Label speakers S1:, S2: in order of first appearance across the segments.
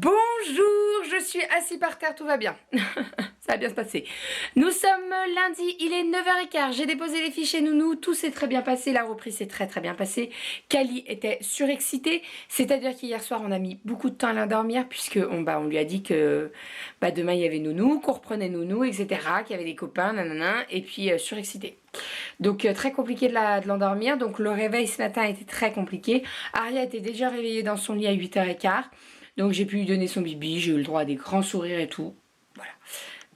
S1: Bonjour, je suis assis par terre, tout va bien. Ça va bien se passer. Nous sommes lundi, il est 9h15. J'ai déposé les filles chez Nounou, tout s'est très bien passé, la reprise s'est très bien passée. Kali était surexcitée, c'est-à-dire qu'hier soir on a mis beaucoup de temps à l'endormir puisque on lui a dit que demain il y avait Nounou, qu'on reprenait Nounou, etc. Qu'il y avait des copains, nanana, et puis surexcitée. Donc très compliqué de l'endormir, donc le réveil ce matin était très compliqué. Aria était déjà réveillée dans son lit à 8h15. Donc j'ai pu lui donner son bibi, j'ai eu le droit à des grands sourires et tout. Voilà.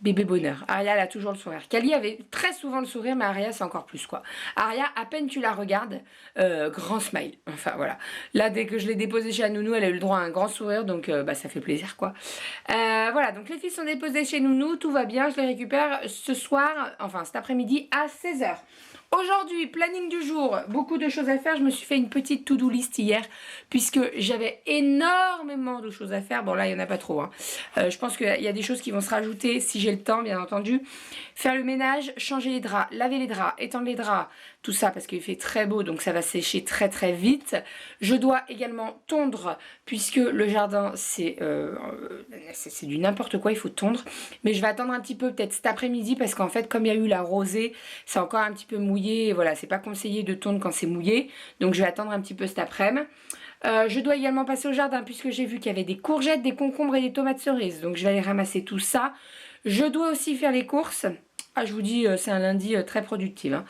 S1: Bébé bonheur. Aria, elle a toujours le sourire. Kali avait très souvent le sourire, mais Aria, c'est encore plus, quoi. Aria, à peine tu la regardes, grand smile. Enfin, voilà. Là, dès que je l'ai déposée chez la Nounou, elle a eu le droit à un grand sourire, donc ça fait plaisir, quoi. Voilà, donc les filles sont déposées chez Nounou, tout va bien, je les récupère ce soir, enfin cet après-midi, à 16h. Aujourd'hui, planning du jour, beaucoup de choses à faire. Je me suis fait une petite to-do list hier, puisque j'avais énormément de choses à faire. Bon là, il n'y en a pas trop. Hein. Je pense qu'il y a des choses qui vont se rajouter si j'ai le temps, bien entendu. Faire le ménage, changer les draps, laver les draps, étendre les draps, tout ça parce qu'il fait très beau, donc ça va sécher très vite. Je dois également tondre, puisque le jardin, c'est du n'importe quoi, il faut tondre. Mais je vais attendre un petit peu, peut-être cet après-midi, parce qu'en fait, comme il y a eu la rosée, c'est encore un petit peu mouillé. Et voilà, c'est pas conseillé de tondre quand c'est mouillé. Donc je vais attendre un petit peu cet après-midi. Je dois également passer au jardin, puisque j'ai vu qu'il y avait des courgettes, des concombres et des tomates cerises. Donc je vais aller ramasser tout ça. Je dois aussi faire les courses. Ah, je vous dis, c'est un lundi très productif. Hein.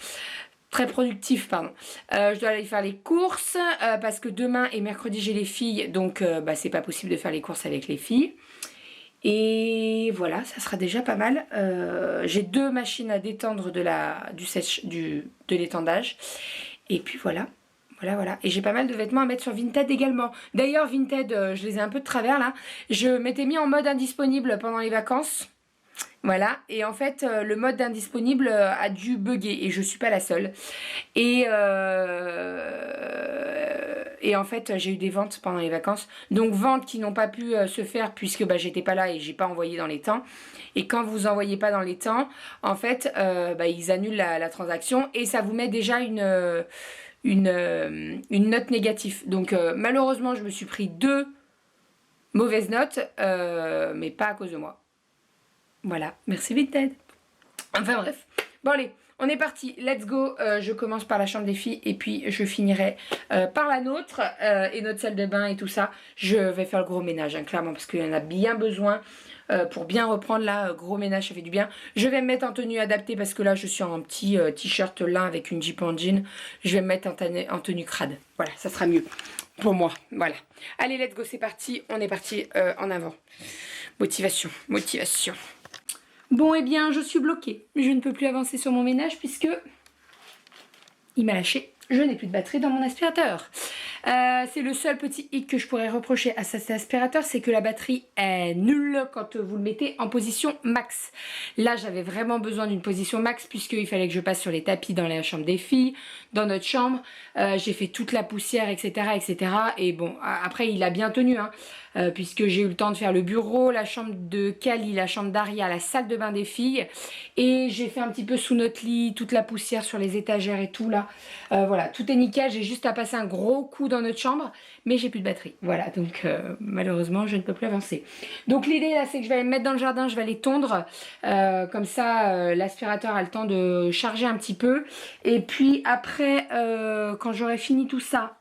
S1: Très productif, pardon. Je dois aller faire les courses parce que demain et mercredi j'ai les filles, donc c'est pas possible de faire les courses avec les filles. Et voilà, ça sera déjà pas mal. J'ai 2 machines à détendre de l'étendage. Et puis voilà. Voilà. Et j'ai pas mal de vêtements à mettre sur Vinted également. D'ailleurs, Vinted, je les ai un peu de travers là. Je m'étais mis en mode indisponible pendant les vacances. Voilà, et en fait le mode indisponible a dû bugger et je suis pas la seule. Et en fait j'ai eu des ventes pendant les vacances. Donc ventes qui n'ont pas pu se faire puisque j'étais pas là et j'ai pas envoyé dans les temps. Et quand vous envoyez pas dans les temps, en fait ils annulent la transaction et ça vous met déjà une note négative. Donc malheureusement je me suis pris 2 mauvaises notes, mais pas à cause de moi. Voilà, merci Vinted. Enfin bref. Bon allez, on est parti, let's go. Je commence par la chambre des filles et puis je finirai par la nôtre et notre salle de bain et tout ça. Je vais faire le gros ménage, hein, clairement, parce qu'il y en a bien besoin pour bien reprendre là. Gros ménage, ça fait du bien. Je vais me mettre en tenue adaptée parce que là, je suis en petit t-shirt lin avec une jupe en jean. Je vais me mettre en tenue crade. Voilà, ça sera mieux pour moi. Voilà. Allez, let's go, c'est parti. On est parti en avant. Motivation. Bon, eh bien, je suis bloquée. Je ne peux plus avancer sur mon ménage puisque il m'a lâché. Je n'ai plus de batterie dans mon aspirateur. C'est le seul petit hic que je pourrais reprocher à cet aspirateur, c'est que la batterie est nulle quand vous le mettez en position max. Là, j'avais vraiment besoin d'une position max puisqu'il fallait que je passe sur les tapis dans la chambre des filles, dans notre chambre. J'ai fait toute la poussière, etc. Et bon, après, il a bien tenu, hein, puisque j'ai eu le temps de faire le bureau, la chambre de Kali, la chambre d'Aria, la salle de bain des filles. Et j'ai fait un petit peu sous notre lit, toute la poussière sur les étagères et tout, là. Voilà, tout est nickel. J'ai juste à passer un gros coup dans notre chambre, mais j'ai plus de batterie. Voilà, donc malheureusement, je ne peux plus avancer. Donc l'idée, là, c'est que je vais aller me mettre dans le jardin, je vais aller tondre. Comme ça, l'aspirateur a le temps de charger un petit peu. Et puis après, quand j'aurai fini tout ça,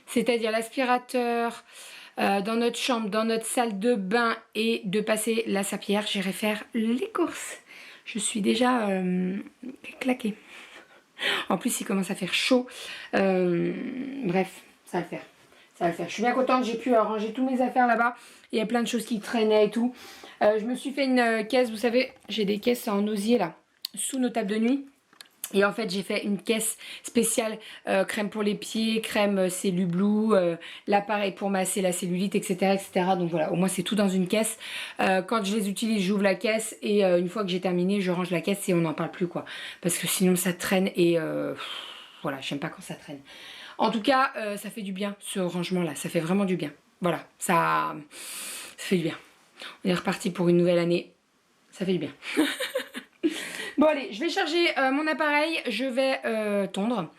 S1: c'est-à-dire l'aspirateur dans notre chambre, dans notre salle de bain et de passer la sapière, j'irai faire les courses. Je suis déjà claquée. En plus, il commence à faire chaud. Bref, ça va le faire. Ça va le faire. Je suis bien contente, j'ai pu ranger toutes mes affaires là-bas. Il y a plein de choses qui traînaient et tout. Je me suis fait une caisse, vous savez, j'ai des caisses en osier là, sous nos tables de nuit. Et en fait, j'ai fait une caisse spéciale, crème pour les pieds, crème Cellublue, l'appareil pour masser la cellulite, etc. Donc voilà, au moins c'est tout dans une caisse. Quand je les utilise, j'ouvre la caisse et une fois que j'ai terminé, je range la caisse et on n'en parle plus, quoi. Parce que sinon ça traîne et voilà, j'aime pas quand ça traîne. En tout cas, ça fait du bien, ce rangement-là. Ça fait vraiment du bien. Voilà, ça fait du bien. On est reparti pour une nouvelle année. Ça fait du bien. Bon allez, je vais charger mon appareil, je vais tondre.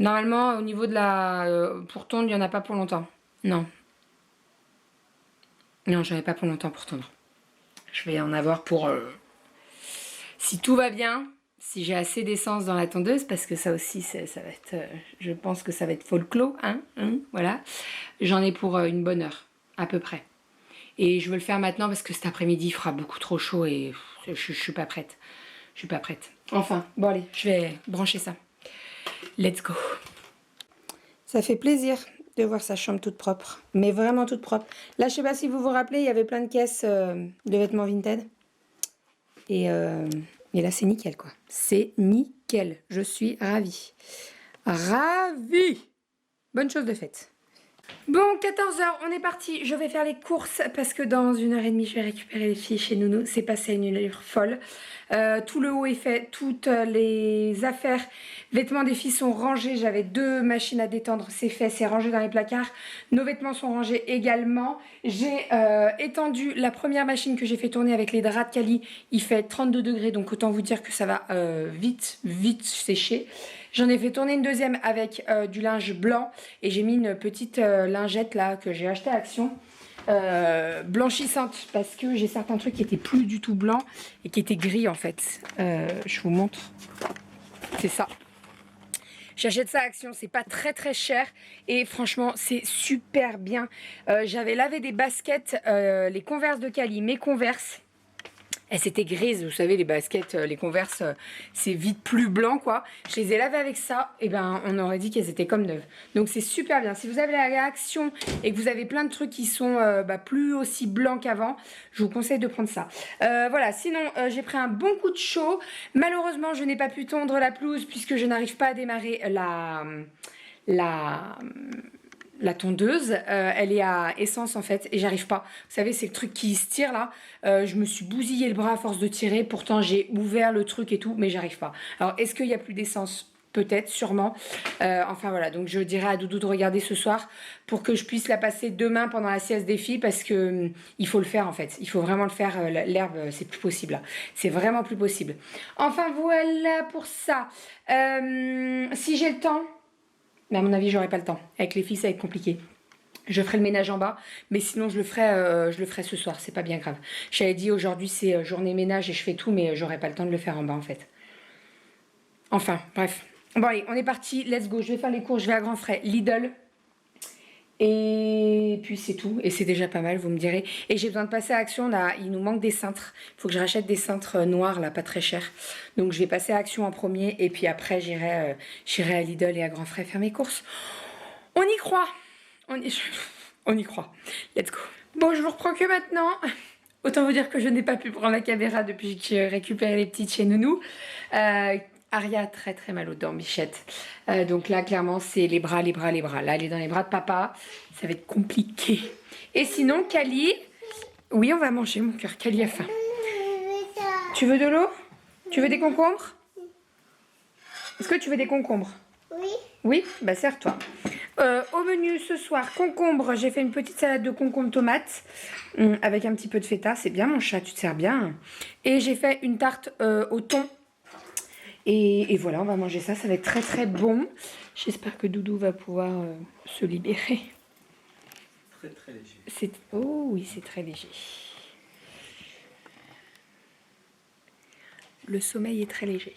S1: Normalement au niveau de la... pour tondre, il n'y en a pas pour longtemps. Non. Non, j'en ai pas pour longtemps pour tondre. Je vais en avoir pour... si tout va bien, si j'ai assez d'essence dans la tondeuse, parce que ça aussi, ça va être... je pense que ça va être folklore, voilà. J'en ai pour une bonne heure, à peu près. Et je veux le faire maintenant parce que cet après-midi, il fera beaucoup trop chaud et je suis pas prête. Je suis pas prête. Enfin, bon allez, je vais brancher ça. Let's go. Ça fait plaisir de voir sa chambre toute propre, mais vraiment toute propre. Là, je sais pas si vous vous rappelez, il y avait plein de caisses de vêtements Vinted. Et là, c'est nickel, quoi. C'est nickel. Je suis ravie. Ravie. Bonne chose de faite. Bon, 14h, on est parti. Je vais faire les courses parce que dans 1h30, je vais récupérer les filles chez Nounou. C'est passé à une allure folle. Tout le haut est fait, toutes les affaires, vêtements des filles sont rangés. J'avais 2 machines à détendre, c'est fait, c'est rangé dans les placards. Nos vêtements sont rangés également. J'ai étendu la première machine que j'ai fait tourner avec les draps de Cali. Il fait 32 degrés, donc autant vous dire que ça va vite sécher. J'en ai fait tourner une deuxième avec du linge blanc et j'ai mis une petite lingette là que j'ai acheté à Action. Blanchissante parce que j'ai certains trucs qui étaient plus du tout blancs et qui étaient gris en fait. Je vous montre. C'est ça. J'achète ça à Action, c'est pas très cher et franchement c'est super bien. J'avais lavé des baskets, les Converse de Cali, mes Converse. Elles étaient grises, vous savez, les baskets, les Converse, c'est vite plus blanc, quoi. Je les ai lavées avec ça, et ben on aurait dit qu'elles étaient comme neuves. Donc c'est super bien. Si vous avez la réaction et que vous avez plein de trucs qui sont plus aussi blancs qu'avant, je vous conseille de prendre ça. Voilà, sinon j'ai pris un bon coup de chaud. Malheureusement, je n'ai pas pu tondre la pelouse puisque je n'arrive pas à démarrer la tondeuse, elle est à essence en fait et j'arrive pas. Vous savez, c'est le truc qui se tire là. Je me suis bousillé le bras à force de tirer. Pourtant, j'ai ouvert le truc et tout, mais j'arrive pas. Alors, est-ce qu'il y a plus d'essence? Peut-être, sûrement. Enfin voilà, donc je dirais à Doudou de regarder ce soir pour que je puisse la passer demain pendant la sieste des filles parce que il faut le faire en fait. Il faut vraiment le faire. L'herbe, c'est plus possible. C'est vraiment plus possible. Enfin voilà pour ça. Si j'ai le temps. Mais à mon avis, j'aurai pas le temps. Avec les filles, ça va être compliqué. Je ferai le ménage en bas, mais sinon je le ferai ce soir, c'est pas bien grave. J'avais dit aujourd'hui c'est journée ménage et je fais tout, mais j'aurai pas le temps de le faire en bas en fait. Enfin, bref. Bon allez, on est parti, let's go. Je vais faire les courses, je vais à grands frais, Lidl. Et puis c'est tout, et c'est déjà pas mal, vous me direz. Et j'ai besoin de passer à Action, il nous manque des cintres. Il faut que je rachète des cintres noirs, là, pas très chers. Donc je vais passer à Action en premier, et puis après j'irai à Lidl et à grands frais faire mes courses. On y croit. On y croit. Let's go. Bon, je vous reprends que maintenant. Autant vous dire que je n'ai pas pu prendre la caméra depuis que j'ai récupéré les petites chez Nounou. Aria a très mal aux dents, Bichette. Donc là, clairement, c'est les bras. Là, elle est dans les bras de papa. Ça va être compliqué. Et sinon, Kali... Oui, on va manger, mon cœur. Kali a faim. Tu veux de l'eau? Tu veux des concombres? Est-ce que tu veux des concombres?
S2: Oui.
S1: Oui? Bah, serre-toi. Au menu ce soir, concombre. J'ai fait une petite salade de concombre tomate avec un petit peu de feta. C'est bien, mon chat, tu te sers bien. Et j'ai fait une tarte au thon. Et voilà, on va manger ça. Ça va être très bon. J'espère que Doudou va pouvoir se libérer.
S3: Très léger.
S1: Oh oui, c'est très léger. Le sommeil est très léger.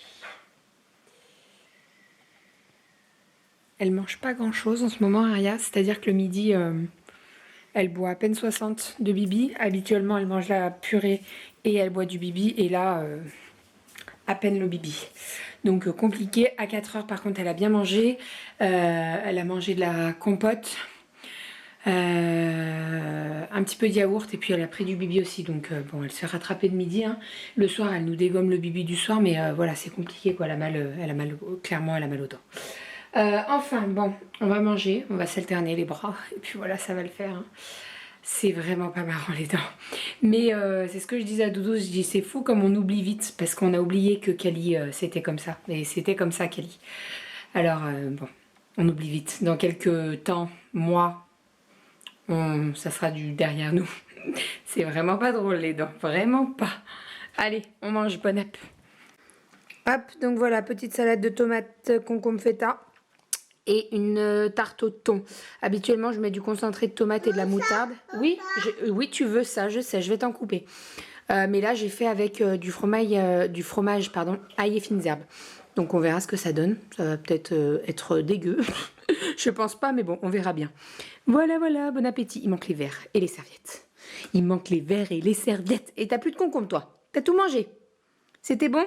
S1: Elle mange pas grand chose en ce moment, Aria. C'est-à-dire que le midi, elle boit à peine 60 de bibi. Habituellement, elle mange la purée et elle boit du bibi. Et là, à peine le bibi. Donc compliqué. À 4 heures, par contre, elle a bien mangé. Elle a mangé de la compote. Un petit peu de yaourt et puis elle a pris du bibi aussi, donc bon, elle s'est rattrapée de midi, hein. Le soir elle nous dégomme le bibi du soir, mais voilà, c'est compliqué quoi. Clairement elle a mal aux dents. Enfin bon, on va manger, on va s'alterner les bras et puis voilà, ça va le faire, hein. C'est vraiment pas marrant les dents, mais c'est ce que je disais à Doudou, je dis c'est fou comme on oublie vite parce qu'on a oublié que Kali c'était comme ça, et c'était comme ça Kali. Alors bon, on oublie vite, dans quelques temps, mois, ça sera du derrière nous. C'est vraiment pas drôle les dents, vraiment pas. Allez, on mange, bon app. Hop, donc voilà, petite salade de tomates, concombre feta. et une tarte au thon. Habituellement, je mets du concentré de tomate et de la moutarde. Oui, oui, tu veux ça, je sais, je vais t'en couper. Mais là, j'ai fait avec du fromage, pardon, ail et fines herbes. Donc, on verra ce que ça donne. Ça va peut-être être dégueu. Je pense pas, mais bon, on verra bien. Voilà, voilà, bon appétit. Il manque les verres et les serviettes. Il manque les verres et les serviettes. Et t'as plus de concombre, toi. T'as tout mangé. C'était bon?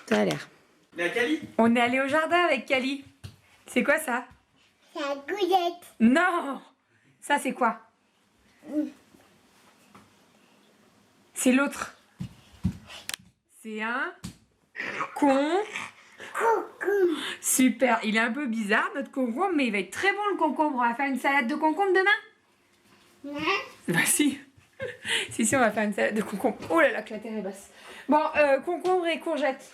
S1: Ça a l'air.
S3: Mais à Cali?
S1: On est allé au jardin avec Cali. C'est quoi ça?
S2: C'est la goulette.
S1: Non! Ça, c'est quoi? C'est l'autre. C'est un concombre. Super. Il est un peu bizarre, notre concombre, mais il va être très bon, le concombre. On va faire une salade de concombre demain?
S2: Ouais.
S1: Bah si. Si, on va faire une salade de concombre. Oh là là, que la terre est basse. Bon, concombre et courgettes.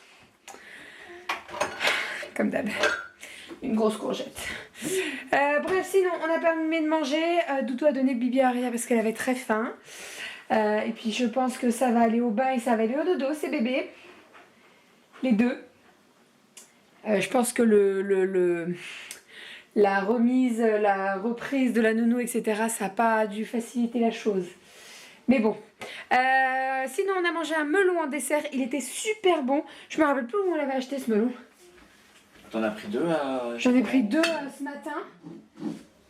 S1: Comme d'hab. Une grosse courgette. Bref, sinon, on a permis de manger. Doudou a donné le bibi à Aria parce qu'elle avait très faim. Et puis, je pense que ça va aller au bain et ça va aller au dodo, ces bébés. Les deux. Je pense que la remise, la reprise de la nounou, etc., ça n'a pas dû faciliter la chose. Mais bon. Sinon, on a mangé un melon en dessert. Il était super bon. Je me rappelle plus où on l'avait acheté, ce melon.
S3: T'en as pris deux à...
S1: J'en ai pris deux ce matin.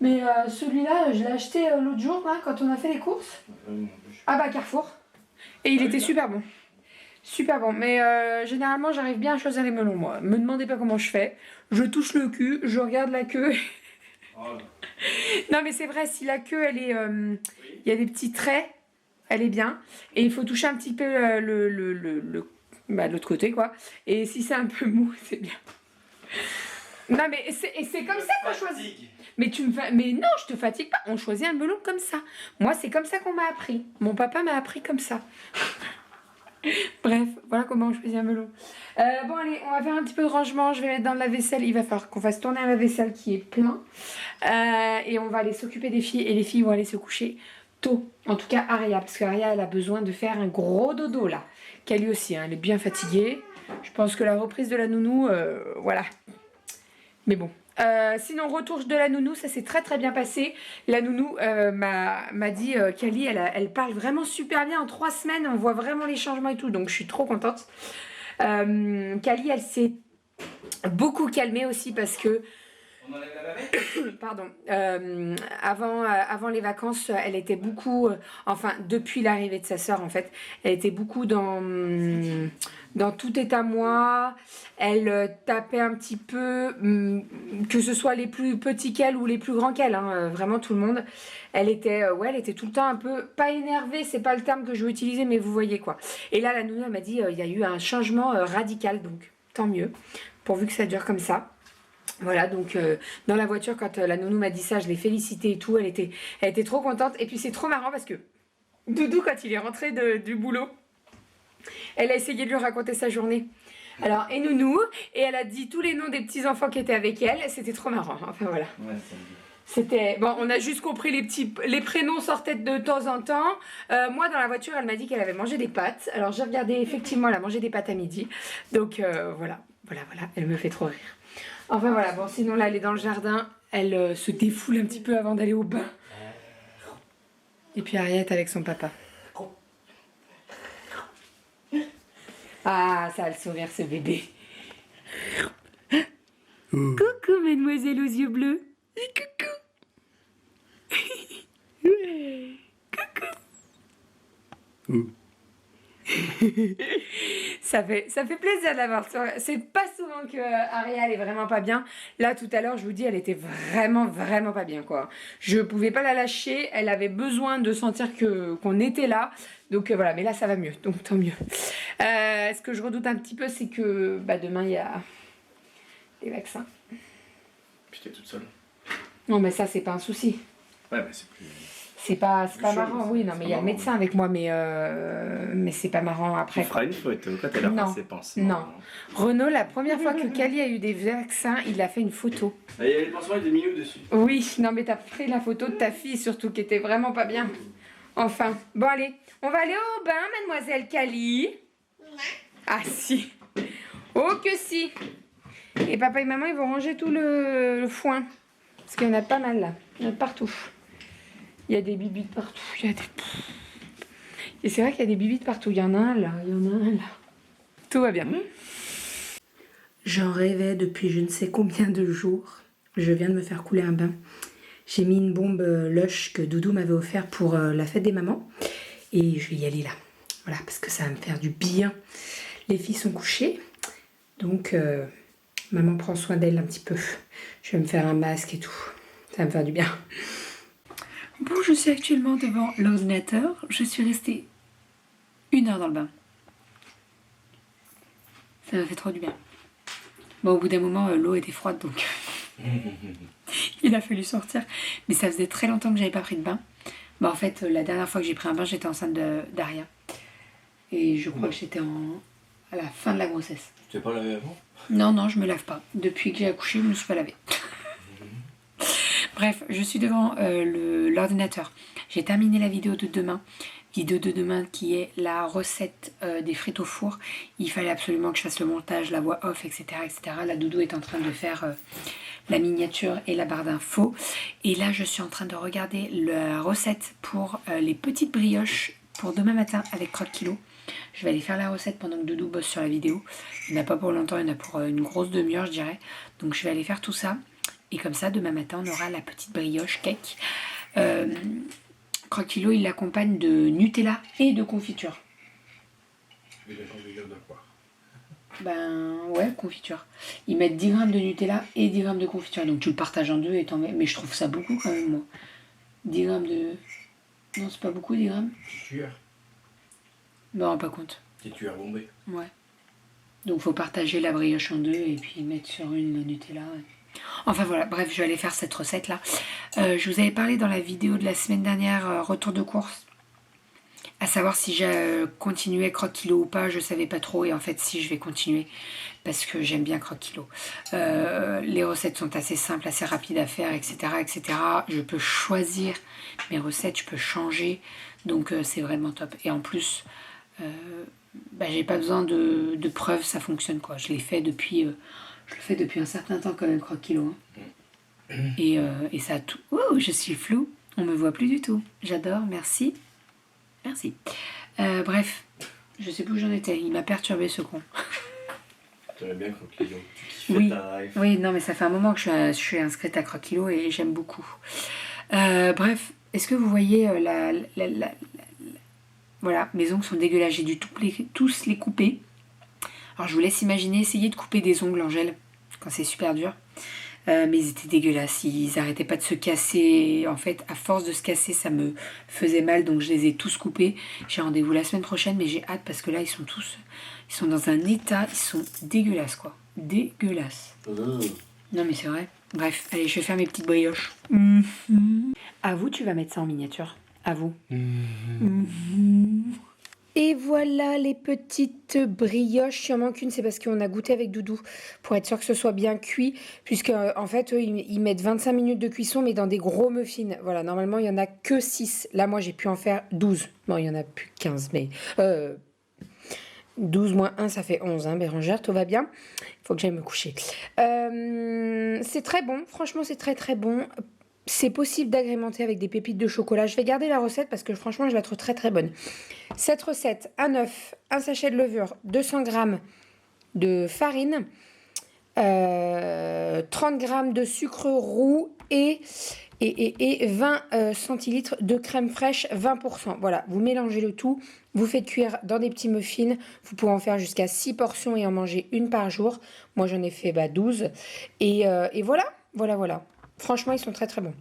S1: Mais celui-là, je l'ai acheté l'autre jour, là, quand on a fait les courses. Ah bah, Carrefour. Et il était super bon. Super bon. Mais généralement, j'arrive bien à choisir les melons, moi. Me demandez pas comment je fais. Je touche le cul, je regarde la queue.
S3: Oh.
S1: Non, mais c'est vrai, si la queue, elle est... Il y a des petits traits, elle est bien. Et il faut toucher un petit peu l'autre côté, quoi. Et si c'est un peu mou, c'est bien. Non, mais c'est comme ça qu'on choisit. Mais non, je te fatigue pas. On choisit un melon comme ça. Moi, c'est comme ça qu'on m'a appris. Mon papa m'a appris comme ça. Bref, voilà comment on choisit un melon. Bon, allez, on va faire un petit peu de rangement. Je vais mettre dans la vaisselle. Il va falloir qu'on fasse tourner la vaisselle qui est plein. Et on va aller s'occuper des filles. Et les filles vont aller se coucher tôt. En tout cas, Aria. Parce qu'Aria, elle a besoin de faire un gros dodo, là. Qu'elle aussi, hein, elle est bien fatiguée. Je pense que la reprise de la nounou, voilà. Mais bon. Sinon, retour de la nounou, ça s'est très très bien passé. La nounou m'a dit qu'Ali, elle parle vraiment super bien. En 3 semaines, on voit vraiment les changements et tout. Donc, je suis trop contente. Kali, elle s'est beaucoup calmée aussi parce que...
S3: On enlève la bavette?
S1: Pardon. Avant les vacances, elle était beaucoup... enfin, depuis l'arrivée de sa sœur, en fait, elle était beaucoup dans tout est à moi. Elle tapait un petit peu, que ce soit les plus petits qu'elle ou les plus grands qu'elle, hein, vraiment tout le monde. Elle était tout le temps un peu, pas énervée, c'est pas le terme que je veux utiliser, mais vous voyez quoi. Et là, la nounou, elle m'a dit, il y a eu un changement radical, donc tant mieux, pourvu que ça dure comme ça. Voilà, donc dans la voiture, quand la nounou m'a dit ça, je l'ai félicitée et tout, elle était trop contente. Et puis c'est trop marrant parce que Doudou, quand il est rentré du boulot, elle a essayé de lui raconter sa journée. Alors, et nounou, et elle a dit tous les noms des petits-enfants qui étaient avec elle, c'était trop marrant, enfin voilà.
S3: Ouais,
S1: C'était... Bon, on a juste compris les prénoms sortaient de temps en temps. Moi, dans la voiture, elle m'a dit qu'elle avait mangé des pâtes. Alors, j'ai regardé, effectivement, elle a mangé des pâtes à midi. Donc, voilà, elle me fait trop rire. Enfin, voilà, bon, sinon, là, elle est dans le jardin. Elle se défoule un petit peu avant d'aller au bain. Et puis, Ariette avec son papa. Ah, ça a le sourire, ce bébé. Coucou, mademoiselle aux yeux bleus. Coucou. Coucou. Ça fait plaisir de l'avoir. C'est pas souvent que Ariel est vraiment pas bien. Là, tout à l'heure, je vous dis, elle était vraiment, vraiment pas bien, quoi. Je pouvais pas la lâcher. Elle avait besoin de sentir qu'on était là. Donc voilà, mais là, ça va mieux. Donc tant mieux. Ce que je redoute un petit peu, c'est que demain, il y a les vaccins.
S3: Puis t'es toute seule.
S1: Non, mais ça, c'est pas un souci.
S3: Ouais, mais c'est plus...
S1: C'est pas
S3: chaud,
S1: marrant, oui, non, mais il y a le médecin avec moi, mais c'est pas marrant après.
S3: Tu feras une photo quand elle aura ses pansements.
S1: Non. Renaud, la première fois que Kali a eu des vaccins, il a fait une photo.
S3: Il y avait les pansements avec des minous dessus.
S1: Oui, non, mais t'as pris la photo de ta fille, surtout, qui était vraiment pas bien. Enfin, bon, allez, on va aller au bain, mademoiselle Kali. Ah, si. Oh, que si. Et papa et maman, ils vont ranger tout le foin. Parce qu'il y en a pas mal là. Il y en a partout. Il y a des bibites partout. Il y a des... Et c'est vrai qu'il y a des bibites partout. Il y en a un là, il y en a un là. Tout va bien. J'en rêvais depuis je ne sais combien de jours. Je viens de me faire couler un bain. J'ai mis une bombe Lush que Doudou m'avait offert pour la fête des mamans. Et je vais y aller là. Voilà, parce que ça va me faire du bien. Les filles sont couchées. Donc, maman prend soin d'elle un petit peu. Je vais me faire un masque et tout. Ça va me faire du bien. Bon, je suis actuellement devant l'ordinateur. Je suis restée 1 heure dans le bain. Ça m'a fait trop du bien. Bon, au bout d'un moment, l'eau était froide, donc il a fallu sortir. Mais ça faisait très longtemps que j'avais pas pris de bain. Bah, en fait, la dernière fois que j'ai pris un bain, j'étais enceinte d'Aria. Et je crois que j'étais à la fin de la grossesse.
S3: Tu t'es pas lavé avant?
S1: Non, je me lave pas. Depuis que j'ai accouché, je me suis pas lavée. Bref, je suis devant l'ordinateur. J'ai terminé la vidéo de demain. Vidéo de demain qui est la recette des frites au four. Il fallait absolument que je fasse le montage, la voix off, etc. etc. La Doudou est en train de faire la miniature et la barre d'infos. Et là, je suis en train de regarder la recette pour les petites brioches pour demain matin avec Croque Kilo. Je vais aller faire la recette pendant que Doudou bosse sur la vidéo. Il n'y en a pas pour longtemps, il y en a pour une grosse demi-heure, je dirais. Donc je vais aller faire tout ça. Et comme ça, demain matin, on aura la petite brioche cake. Croque Kilo, il l'accompagne de Nutella et de confiture.
S3: Et les gens de quoi?
S1: Ben ouais, confiture. Ils mettent 10 grammes de Nutella et 10 grammes de confiture. Donc tu le partages en deux et t'en mets. Mais je trouve ça beaucoup quand même, moi. 10 grammes de... Non, c'est pas beaucoup, 10 grammes.
S3: Petit tueur.
S1: Je me rends pas compte.
S3: Petit tueur bombé.
S1: Ouais. Donc faut partager la brioche en deux et puis mettre sur une le Nutella. Enfin voilà, bref, je vais aller faire cette recette là. Je vous avais parlé dans la vidéo de la semaine dernière, retour de course, à savoir si j'ai continué Croque Kilo ou pas, je savais pas trop. Et en fait si, je vais continuer parce que j'aime bien Croque Kilo. Les recettes sont assez simples, assez rapides à faire, etc. etc. Je peux choisir mes recettes, je peux changer, donc c'est vraiment top. Et en plus, j'ai pas besoin de preuves, ça fonctionne quoi. Je l'ai fait depuis... je le fais depuis un certain temps quand même, Croque Kilo. Hein. Et ça a tout... Oh, je suis floue. On me voit plus du tout. J'adore, merci. Merci. Bref, je sais plus où j'en étais. Il m'a perturbé ce con.
S3: T'aimes bien Croque Kilo. Tu
S1: Oui.
S3: ta life.
S1: Oui, non mais ça fait un moment que je suis inscrite à Croque Kilo et j'aime beaucoup. Bref, est-ce que vous voyez voilà, mes ongles sont dégueulasses. J'ai dû tous les couper. Alors je vous laisse imaginer, essayer de couper des ongles en gel quand c'est super dur. Mais ils étaient dégueulasses, ils arrêtaient pas de se casser. En fait, à force de se casser, ça me faisait mal, donc je les ai tous coupés. J'ai rendez-vous la semaine prochaine, mais j'ai hâte parce que là, ils sont dans un état, ils sont dégueulasses quoi. Dégueulasses. Non mais c'est vrai. Bref, allez, je vais faire mes petites brioches. À vous, tu vas mettre ça en miniature. À vous. Et voilà les petites brioches. Il en manque une, c'est parce qu'on a goûté avec Doudou pour être sûr que ce soit bien cuit. Puisque en fait, eux, ils mettent 25 minutes de cuisson, mais dans des gros muffins. Voilà, normalement, il n'y en a que 6. Là, moi, j'ai pu en faire 12. Non, il n'y en a plus 15, mais 12 moins 1, ça fait 11. Hein, Bérangère, tout va bien. Il faut que j'aille me coucher. C'est très bon. Franchement, c'est très très bon. C'est possible d'agrémenter avec des pépites de chocolat. Je vais garder la recette parce que franchement, je la trouve très très bonne. Cette recette, un œuf, un sachet de levure, 200 g de farine, 30 g de sucre roux et 20 centilitres de crème fraîche 20%. Voilà, vous mélangez le tout, vous faites cuire dans des petits muffins. Vous pouvez en faire jusqu'à 6 portions et en manger une par jour. Moi, j'en ai fait 12. Et voilà, voilà. Franchement, ils sont très très bons.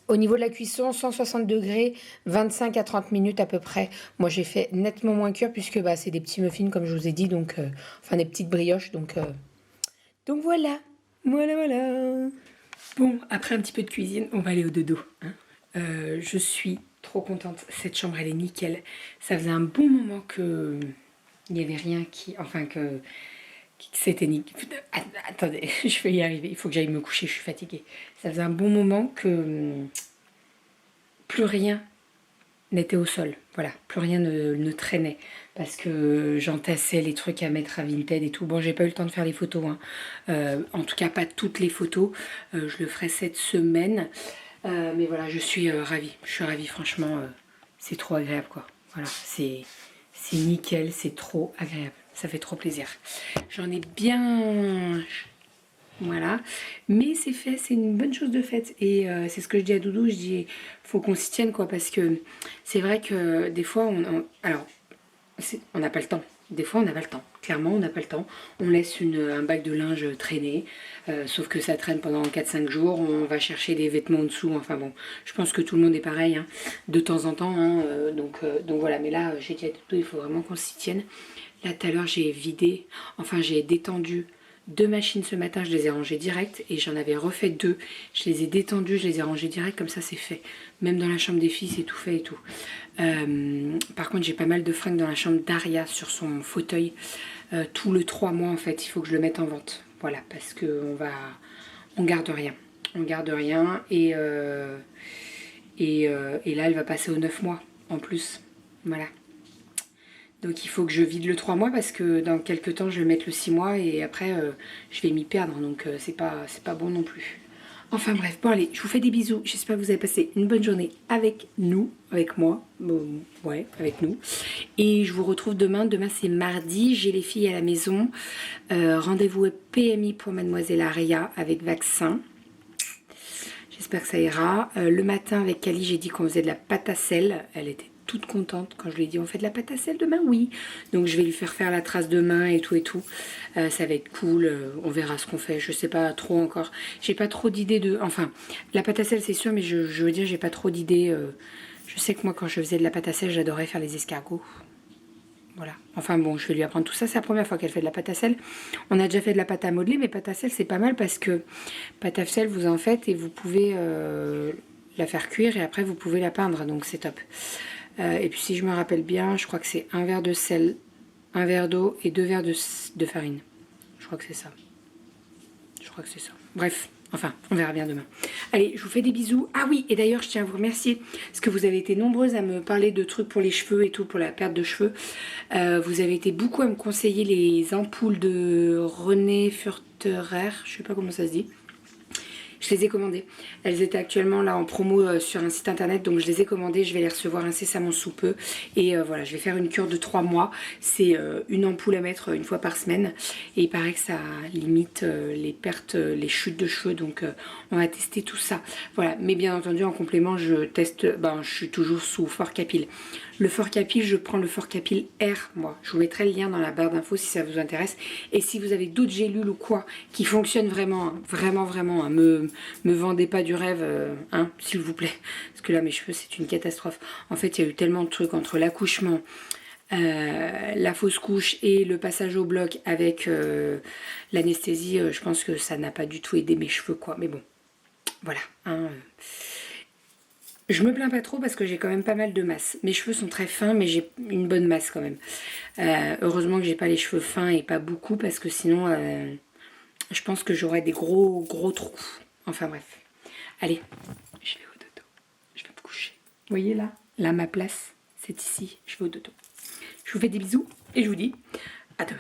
S1: Au niveau de la cuisson, 160 degrés, 25 à 30 minutes à peu près. Moi, j'ai fait nettement moins cuire puisque c'est des petits muffins, comme je vous ai dit, donc enfin des petites brioches. Donc voilà. Bon, après un petit peu de cuisine, on va aller au dodo. Hein. Je suis trop contente. Cette chambre, elle est nickel. Ça faisait un bon moment que il n'y avait rien qui... Enfin, que... C'était nickel. Attendez, je vais y arriver. Il faut que j'aille me coucher, je suis fatiguée. Ça faisait un bon moment que plus rien n'était au sol. Voilà, plus rien ne traînait. parce que j'entassais les trucs à mettre à Vinted et tout. Bon, j'ai pas eu le temps de faire les photos, hein. En tout cas pas toutes les photos. Je le ferai cette semaine. Mais voilà, je suis ravie. Je suis ravie, franchement. C'est trop agréable, quoi. Voilà, c'est nickel, c'est trop agréable. Ça fait trop plaisir. J'en ai bien... Voilà. Mais c'est fait, c'est une bonne chose de fait. Et c'est ce que je dis à Doudou, je dis, faut qu'on s'y tienne, quoi. Parce que c'est vrai que des fois, alors, on n'a pas le temps. Des fois, on n'a pas le temps. Clairement, on n'a pas le temps. On laisse un bac de linge traîner. Sauf que ça traîne pendant 4-5 jours. On va chercher des vêtements en dessous. Enfin bon, je pense que tout le monde est pareil, hein, de temps en temps. Hein, donc voilà. Mais là, j'ai dit à Doudou, il faut vraiment qu'on s'y tienne. Là, tout à l'heure, j'ai vidé. Enfin, j'ai détendu 2 machines ce matin, je les ai rangées direct et j'en avais refait 2. Je les ai détendues, je les ai rangées direct, comme ça c'est fait. Même dans la chambre des filles, c'est tout fait et tout. Par contre, j'ai pas mal de fringues dans la chambre d'Aria sur son fauteuil. Tout le 3 mois en fait, il faut que je le mette en vente. Voilà, parce que on garde rien. On garde rien et là, elle va passer aux 9 mois en plus. Voilà. Donc il faut que je vide le 3 mois parce que dans quelques temps je vais mettre le 6 mois et après je vais m'y perdre, donc c'est pas bon non plus. Enfin bref, bon allez, je vous fais des bisous, j'espère que vous avez passé une bonne journée avec nous, avec moi, bon, ouais, avec nous. Et je vous retrouve demain, c'est mardi, j'ai les filles à la maison, rendez-vous au PMI pour mademoiselle Aria avec vaccin. J'espère que ça ira. Le matin avec Kali, j'ai dit qu'on faisait de la pâte à sel, elle était toute contente quand je lui ai dit on fait de la pâte à sel demain, oui. Donc je vais lui faire la trace demain et tout et tout. Ça va être cool, on verra ce qu'on fait, je sais pas trop encore. J'ai pas trop d'idées de... Enfin, la pâte à sel c'est sûr, mais je veux dire j'ai pas trop d'idées. Je sais que moi quand je faisais de la pâte à sel, j'adorais faire les escargots. Voilà. Enfin bon, je vais lui apprendre tout ça. C'est la première fois qu'elle fait de la pâte à sel. On a déjà fait de la pâte à modeler, mais pâte à sel c'est pas mal parce que pâte à sel vous en faites et vous pouvez la faire cuire et après vous pouvez la peindre, donc c'est top. Et puis si je me rappelle bien, je crois que c'est 1 verre de sel, 1 verre d'eau et 2 verres de farine. Je crois que c'est ça. Je crois que c'est ça. Bref, enfin, on verra bien demain. Allez, je vous fais des bisous. Ah oui, et d'ailleurs, je tiens à vous remercier parce que vous avez été nombreuses à me parler de trucs pour les cheveux et tout, pour la perte de cheveux. Vous avez été beaucoup à me conseiller les ampoules de René Furterer. Je sais pas comment ça se dit. Je les ai commandées. Elles étaient actuellement là en promo sur un site internet, donc je les ai commandées. Je vais les recevoir incessamment sous peu. Et voilà, je vais faire une cure de 3 mois. C'est une ampoule à mettre une fois par semaine. Et il paraît que ça limite les pertes, les chutes de cheveux. Donc on va tester tout ça. Voilà, mais bien entendu en complément, je teste, je suis toujours sous Forcapil. Le Forcapil, je prends le Forcapil R, moi. Je vous mettrai le lien dans la barre d'infos si ça vous intéresse. Et si vous avez d'autres gélules ou quoi qui fonctionnent vraiment, hein, vraiment, hein, me vendez pas du rêve, hein, s'il vous plaît. Parce que là, mes cheveux, c'est une catastrophe. En fait, il y a eu tellement de trucs entre l'accouchement, la fausse couche et le passage au bloc avec l'anesthésie. Je pense que ça n'a pas du tout aidé mes cheveux, quoi. Mais bon, voilà, hein, je me plains pas trop parce que j'ai quand même pas mal de masse. Mes cheveux sont très fins, mais j'ai une bonne masse quand même. Heureusement que j'ai pas les cheveux fins et pas beaucoup parce que sinon, je pense que j'aurais des gros trous. Enfin bref. Allez, je vais au dodo. Je vais me coucher. Vous voyez là? Là, ma place, c'est ici. Je vais au dodo. Je vous fais des bisous et je vous dis à demain.